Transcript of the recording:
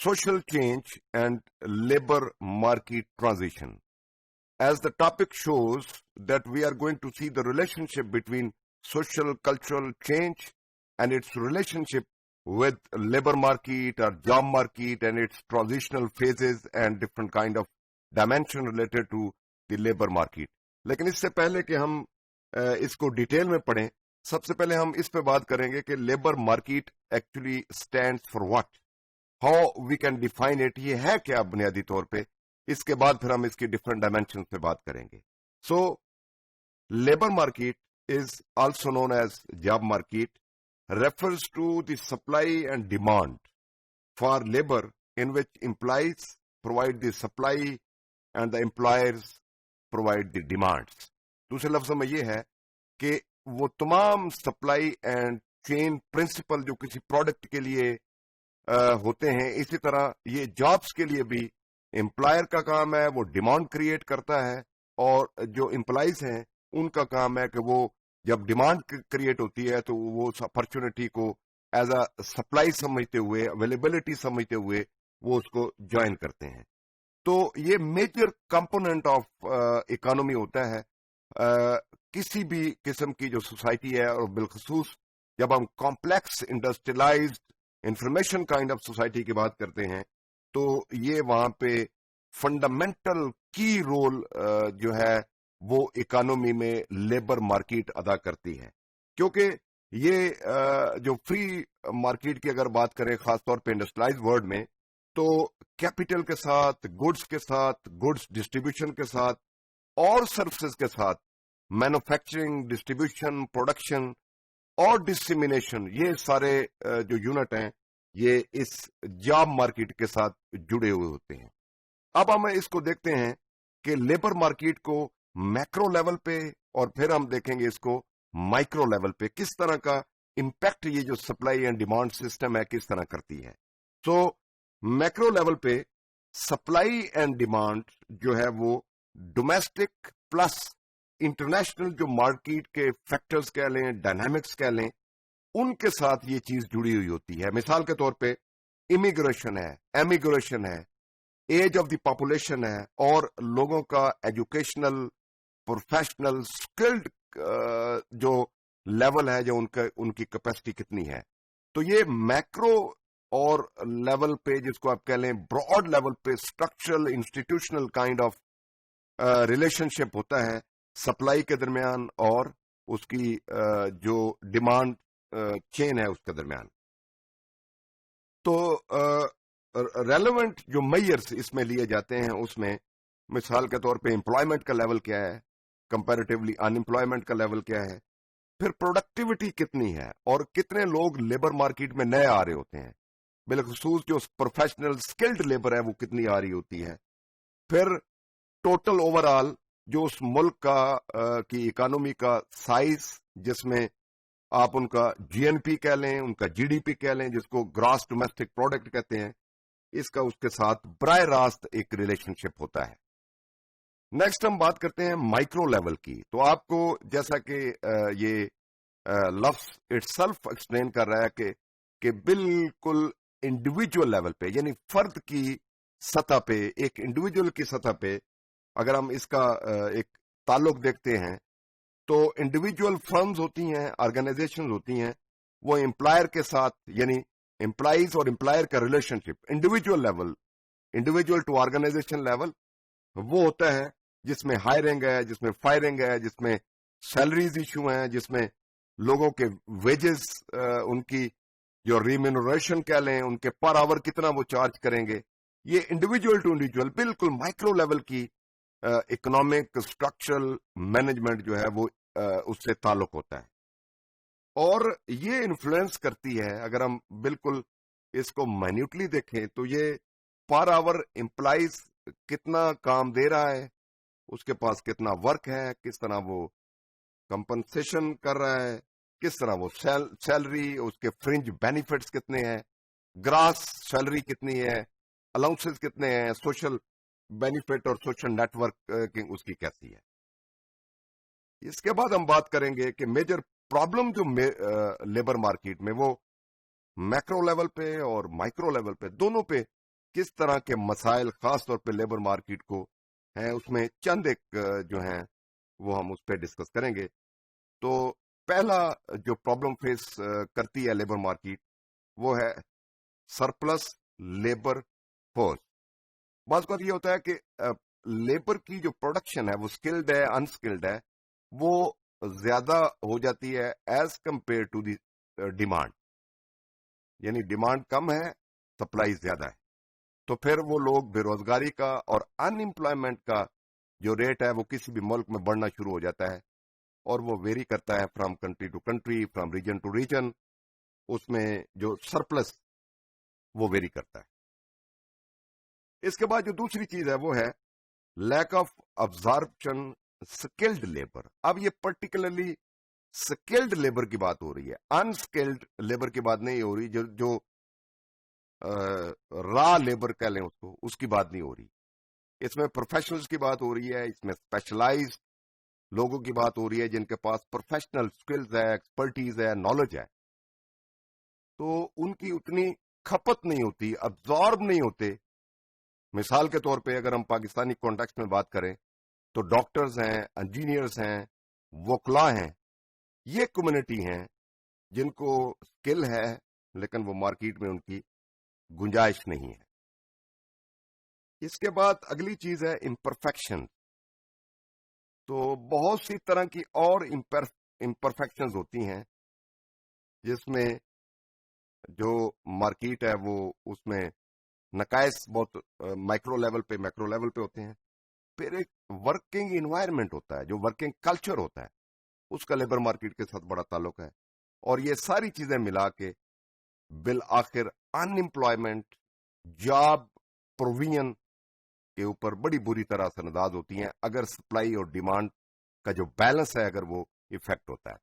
social change and labor market transition. As the topic shows that we are going to see the relationship between social cultural change and its relationship with labor market or job market and its transitional phases and different kind of dimension related to the labor market. لیکن اس سے پہلے کہ ہم اس کو detail میں پڑھیں، سب سے پہلے ہم اس پہ بات کریں گے کہ labour market actually stands for what, how we can define it, یہ ہے کیا بنیادی طور پہ. اس کے بعد پھر ہم اس کی ڈفرنٹ ڈائمینشن پہ بات کریں گے. So labour market is also known as job market, refers to the supply and demand for labor in which employees provide the supply and the employers provide the demands. دوسرے لفظوں میں یہ ہے کہ وہ تمام سپلائی اینڈ چین پرنسپل جو کسی پروڈکٹ کے لیے ہوتے ہیں، اسی طرح یہ جابس کے لیے بھی امپلائر کا کام ہے، وہ ڈیمانڈ کریٹ کرتا ہے، اور جو امپلائیز ہیں ان کا کام ہے کہ وہ جب ڈیمانڈ کریٹ ہوتی ہے تو وہ اس اپرچونٹی کو ایز اے سپلائی سمجھتے ہوئے، اویلیبلٹی سمجھتے ہوئے وہ اس کو جوائن کرتے ہیں. تو یہ میجر کمپوننٹ آف اکانومی ہوتا ہے کسی بھی قسم کی جو سوسائٹی ہے، اور بالخصوص جب ہم complex industrialised information kind of society کی بات کرتے ہیں تو یہ وہاں پہ فنڈامنٹل کی رول جو ہے وہ اکانومی میں لیبر مارکیٹ ادا کرتی ہے. کیونکہ یہ جو فری مارکیٹ کی اگر بات کریں خاص طور پہ انڈسٹریلائز ورلڈ میں، تو کیپٹل کے ساتھ، گڈس کے ساتھ، گڈس ڈسٹریبیوشن کے ساتھ اور سروسز کے ساتھ مینوفیکچرنگ، ڈسٹریبیوشن، پروڈکشن اور ڈسیمینیشن، یہ سارے جو یونٹ ہیں یہ اس جاب مارکیٹ کے ساتھ جڑے ہوئے ہوتے ہیں. اب ہم اس کو دیکھتے ہیں کہ لیبر مارکیٹ کو میکرو لیول پہ، اور پھر ہم دیکھیں گے اس کو مائکرو لیول پہ کس طرح کا امپیکٹ یہ جو سپلائی اینڈ ڈیمانڈ سسٹم ہے کس طرح کرتی ہے. سو میکرو لیول پہ سپلائی اینڈ ڈیمانڈ جو ہے وہ ڈومیسٹک پلس انٹرنیشنل جو مارکیٹ کے فیکٹرز کہہ لیں، ڈائنامکس کہہ لیں، ان کے ساتھ یہ چیز جڑی ہوئی ہوتی ہے. مثال کے طور پہ امیگریشن ہے، ایمیگریشن ہے، ایج آف دی پاپولیشن ہے، اور لوگوں کا ایجوکیشنل، پروفیشنل، اسکلڈ جو لیول ہے، جو ان کی کیپیسٹی کتنی ہے. تو یہ میکرو اور لیول پہ، جس کو آپ کہہ لیں براڈ لیول پہ، structural institutional kind of relationship ہوتا ہے سپلائی کے درمیان اور اس کی جو ڈیمانڈ چین ہے اس کے درمیان. تو ریلیونٹ جو میئرس اس میں لیے جاتے ہیں، اس میں مثال کے طور پہ امپلائمنٹ کا لیول کیا ہے، کمپیریٹیولی ان امپلائمنٹ کا لیول کیا ہے، پھر پروڈکٹیوٹی کتنی ہے، اور کتنے لوگ لیبر مارکیٹ میں نئے آ رہے ہوتے ہیں، بالخصوص جو پروفیشنل اسکلڈ لیبر ہے وہ کتنی آ رہی ہوتی ہے. پھر ٹوٹل اوور آل جو اس ملک کا کی اکانومی کا سائز، جس میں آپ ان کا جی این پی کہہ لیں، ان کا جی ڈی پی کہہ لیں، جس کو گراس ڈومیسٹک پروڈکٹ کہتے ہیں، اس کا اس کے ساتھ براہ راست ایک ریلیشن شپ ہوتا ہے. نیکسٹ ہم بات کرتے ہیں مائکرو لیول کی. تو آپ کو جیسا کہ یہ لفظ اٹ سیلف ایکسپلین کر رہا ہے کہ بالکل انڈیویجول لیول پہ، یعنی فرد کی سطح پہ، ایک انڈیویجول کی سطح پہ اگر ہم اس کا ایک تعلق دیکھتے ہیں تو انڈیویجول فرمز ہوتی ہیں، آرگنائزیشن ہوتی ہیں، وہ امپلائر کے ساتھ، یعنی امپلائیز اور امپلائر کا relationship individual level, individual to organisation level, وہ ہوتا ہے جس میں ہائرنگ ہے، جس میں فائرنگ ہے، جس میں سیلریز ایشو ہیں، جس میں لوگوں کے ویجز، ان کی جو ریمینوریشن کہہ لیں، ان کے پر آور کتنا وہ چارج کریں گے. یہ انڈیویجول ٹو انڈیویجول بالکل مائکرو لیول کی اکنامک اسٹرکچرل مینجمنٹ جو ہے وہ اس سے تعلق ہوتا ہے. اور یہ انفلوئنس کرتی ہے، اگر ہم بالکل اس کو مائنیوٹلی دیکھیں تو یہ پر آور امپلائیز کتنا کام دے رہا ہے، اس کے پاس کتنا ورک ہے، کس طرح وہ کمپنسیشن کر رہا ہے، کس طرح وہ سیلری، اس کے فرنج بینیفٹس کتنے ہیں، گراس سیلری کتنی ہے، الاؤنسز کتنے ہیں، سوشل بینیفٹ اور سوشل نیٹ ورک اس کی کیسی ہے. اس کے بعد ہم بات کریں گے کہ میجر پرابلم جو لیبر مارکیٹ میں وہ میکرو لیول پہ اور مائکرو لیول پہ دونوں پہ کس طرح کے مسائل خاص طور پہ لیبر مارکیٹ کو ہیں، اس میں چند ایک جو ہیں وہ ہم اس پہ ڈسکس کریں گے. تو پہلا جو پرابلم فیس کرتی ہے لیبر مارکیٹ وہ ہے سرپلس لیبر فورس. بعض اوقات یہ ہوتا ہے کہ لیبر کی جو پروڈکشن ہے وہ اسکلڈ ہے انسکلڈ ہے وہ زیادہ ہو جاتی ہے as compared to the demand. یعنی ڈیمانڈ کم ہے، سپلائی زیادہ ہے، تو پھر وہ لوگ بے روزگاری کا اور ان امپلائمنٹ کا جو ریٹ ہے وہ کسی بھی ملک میں بڑھنا شروع ہو جاتا ہے، اور وہ ویری کرتا ہے from country to country, from region to region. اس میں جو سرپلس وہ ویری کرتا ہے. اس کے بعد جو دوسری چیز ہے وہ ہے lack of absorption skilled labour. اب یہ پرٹیکولرلی اسکلڈ لیبر کی بات ہو رہی ہے، انسکلڈ لیبر کی بات نہیں ہو رہی. جو را لیبر کہہ لیں اس کی بات نہیں ہو رہی. اس میں پروفیشنلز کی بات ہو رہی ہے، اس میں اسپیشلائز لوگوں کی بات ہو رہی ہے جن کے پاس پروفیشنل سکلز ہے، ایکسپرٹیز ہے، نالج ہے. تو ان کی اتنی کھپت نہیں ہوتی، ابزارب نہیں ہوتے. مثال کے طور پہ اگر ہم پاکستانی کانٹیکسٹ میں بات کریں تو ڈاکٹرز ہیں، انجینئرز ہیں، وکلا ہیں، یہ کمیونٹی ہیں جن کو اسکل ہے لیکن وہ مارکیٹ میں ان کی گنجائش نہیں ہے. اس کے بعد اگلی چیز ہے امپرفیکشن. تو بہت سی طرح کی اور امپرفیکشنز ہوتی ہیں جس میں جو مارکیٹ ہے وہ اس میں نقائص بہت مائکرو لیول پہ میکرو لیول پہ ہوتے ہیں. پھر ایک ورکنگ انوائرمنٹ ہوتا ہے، جو ورکنگ کلچر ہوتا ہے اس کا لیبر مارکیٹ کے ساتھ بڑا تعلق ہے. اور یہ ساری چیزیں ملا کے بالآخر ان امپلائمنٹ، جاب پروویژن کے اوپر بڑی بری طرح سے انداز ہوتی ہیں اگر سپلائی اور ڈیمانڈ کا جو بیلنس ہے اگر وہ افیکٹ ہوتا ہے.